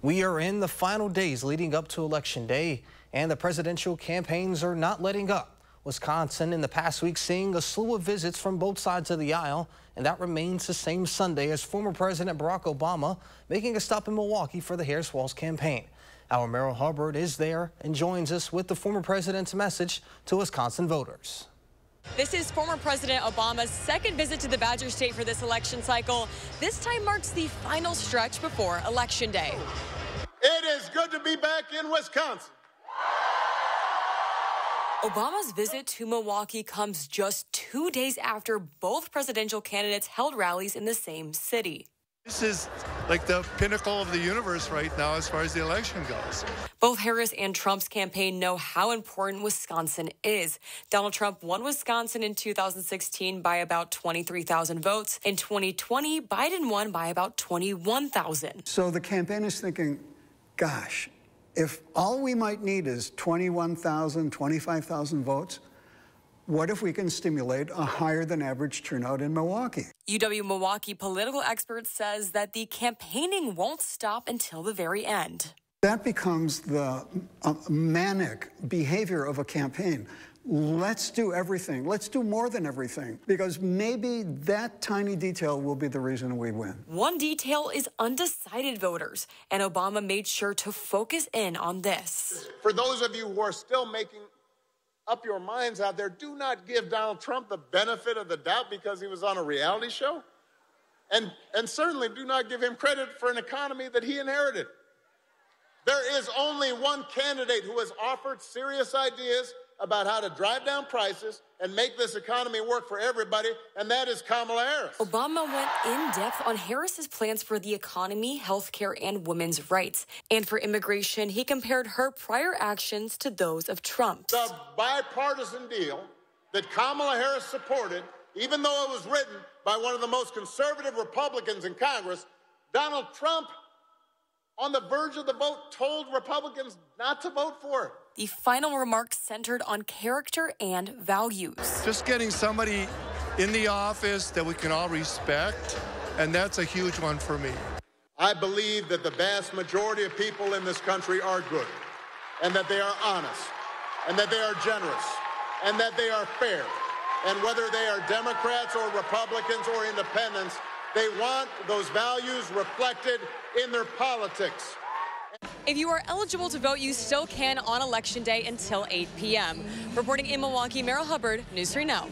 We are in the final days leading up to Election Day, and the presidential campaigns are not letting up. Wisconsin in the past week seeing a slew of visits from both sides of the aisle, and that remains the same Sunday as former President Barack Obama making a stop in Milwaukee for the Harris-Walz campaign. Our Merrill Hubbard is there and joins us with the former president's message to Wisconsin voters. This is former President Obama's second visit to the Badger State for this election cycle. This time marks the final stretch before Election Day. It is good to be back in Wisconsin. Obama's visit to Milwaukee comes just 2 days after both presidential candidates held rallies in the same city. This is like the pinnacle of the universe right now as far as the election goes. Both Harris and Trump's campaign know how important Wisconsin is. Donald Trump won Wisconsin in 2016 by about 23,000 votes. In 2020, Biden won by about 21,000. So the campaign is thinking, gosh, if all we might need is 21,000, 25,000 votes, what if we can stimulate a higher than average turnout in Milwaukee? UW-Milwaukee political expert says that the campaigning won't stop until the very end. That becomes the manic behavior of a campaign. Let's do everything. Let's do more than everything, because maybe that tiny detail will be the reason we win. One detail is undecided voters, and Obama made sure to focus in on this. For those of you who are still making up your minds out there, do not give Donald Trump the benefit of the doubt because he was on a reality show. And certainly do not give him credit for an economy that he inherited. There is only one candidate who has offered serious ideas about how to drive down prices and make this economy work for everybody, and that is Kamala Harris. Obama went in-depth on Harris's plans for the economy, healthcare, and women's rights. And for immigration, he compared her prior actions to those of Trump's. The bipartisan deal that Kamala Harris supported, even though it was written by one of the most conservative Republicans in Congress, Donald Trump, on the verge of the vote, told Republicans not to vote for it. The final remarks centered on character and values. Just getting somebody in the office that we can all respect, and that's a huge one for me. I believe that the vast majority of people in this country are good, and that they are honest, and that they are generous, and that they are fair. And whether they are Democrats or Republicans or independents, they want those values reflected in their politics. If you are eligible to vote, you still can on Election Day until 8 p.m. Reporting in Milwaukee, Merrill Hubbard, News 3 Now.